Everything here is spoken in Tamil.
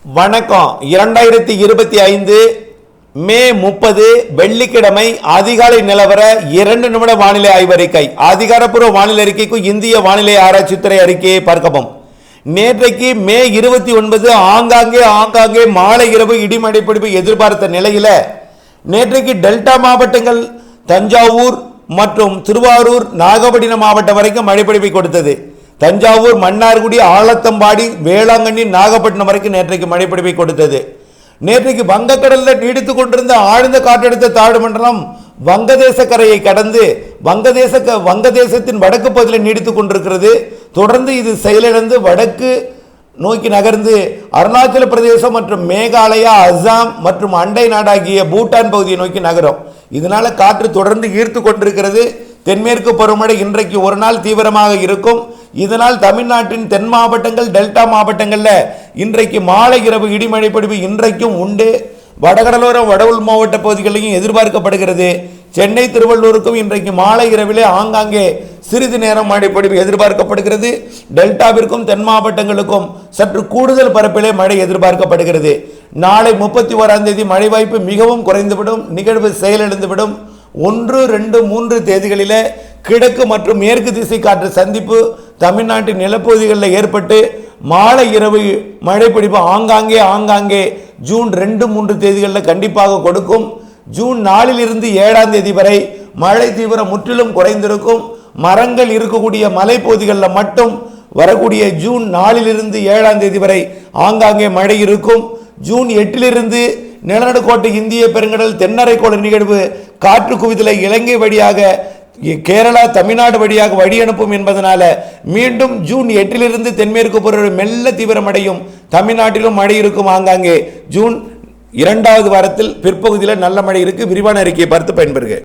வணக்கம். 2025 மே 30 வெள்ளிக்கிழமை அதிகாலை நிலவர 2 நிமிட வானிலை ஆய்வறிக்கை. அதிகாரப்பூர்வ வானிலை அறிக்கைக்கும் இந்திய வானிலை ஆராய்ச்சித்துறை அறிக்கையை பார்க்கவும். நேற்றைக்கு மே 29 ஆங்காங்கே மாலை இரவு இடிமழை பிடிப்பு எதிர்பார்த்த நிலையில நேற்றைக்கு டெல்டா மாவட்டங்கள் தஞ்சாவூர் மற்றும் திருவாரூர் நாகப்பட்டினம் மாவட்டம் வரைக்கும் மழைப்பிடிப்பை கொடுத்தது. தஞ்சாவூர், மன்னார்குடி, ஆலத்தம்பாடி, வேளாங்கண்ணி, நாகப்பட்டினம் வரைக்கும் நேற்றைக்கு மழைப்பிடிப்பை கொடுத்தது. நேற்றைக்கு வங்கக்கடலில் நீடித்துக் கொண்டிருந்த ஆழ்ந்த காற்றழுத்த தாழ்வு மண்டலம் வங்கதேச கரையை கடந்து வங்கதேசத்தின் வடக்கு பகுதியில் நீடித்துக் கொண்டிருக்கிறது. தொடர்ந்து இது செயலிழந்து வடக்கு நோக்கி நகர்ந்து அருணாச்சல பிரதேசம் மற்றும் மேகாலயா, அசாம் மற்றும் அண்டை நாடாகிய பூட்டான் பகுதியை நோக்கி நகரும். இதனால காற்று தொடர்ந்து ஈர்த்து கொண்டிருக்கிறது. தென்மேற்கு பருவமழை இன்றைக்கு ஒரு நாள் தீவிரமாக இருக்கும். இதனால் தமிழ்நாட்டின் தென் மாவட்டங்கள், டெல்டா மாவட்டங்களில் இன்றைக்கு மாலை இரவு இடிமழை பொழிவு இன்றைக்கும் உண்டு. வடகடலோர வடவுள் மாவட்ட பகுதிகளிலும் எதிர்பார்க்கப்படுகிறது. சென்னை, திருவள்ளூருக்கும் இன்றைக்கு மாலை இரவிலே ஆங்காங்கே சிறிது நேரம் மழை பொழிவு எதிர்பார்க்கப்படுகிறது. டெல்டாவிற்கும் தென் மாவட்டங்களுக்கும் சற்று கூடுதல் பரப்பிலே மழை எதிர்பார்க்கப்படுகிறது. நாளை 31ஆம் தேதி மழை வாய்ப்பு மிகவும் குறைந்துவிடும். நிகழ்வு செயலிழந்துவிடும். 1, 2, 3 தேதிகளில் கிழக்கு மற்றும் மேற்கு திசை காற்று சந்திப்பு தமிழ்நாட்டின் நிலப்பகுதிகளில் ஏற்பட்டு மாலை இரவு மழை பிடிப்பு ஆங்காங்கே ஜூன் 2, 3 தேதிகளில் கண்டிப்பாக கொடுக்கும். ஜூன் 4 7ஆம் தேதி வரை மழை தீவிரம் முற்றிலும் குறைந்திருக்கும். மரங்கள் இருக்கக்கூடிய மலைப்பகுதிகளில் மட்டும் வரக்கூடிய ஜூன் 4 7ஆம் தேதி வரை ஆங்காங்கே மழை இருக்கும். ஜூன் 8 நிலநடுக்கோட்டு இந்திய பெருங்கடல் தென்னரைக்கோள நிகழ்வு காற்று குவிதலை இலங்கை வழியாக கேரளா, தமிழ்நாடு வழியாக வழி அனுப்பும் என்பதனால மீண்டும் ஜூன் 8 தென்மேற்கு பருவமழை மெல்ல தீவிரமடையும். தமிழ்நாட்டிலும் மழை இருக்கும். ஆங்காங்கே ஜூன் 2வது வாரத்தில் பிற்பகுதியில் நல்ல மழை இருக்கு. விரிவான அறிக்கையை பார்த்து பயன்பெறுக.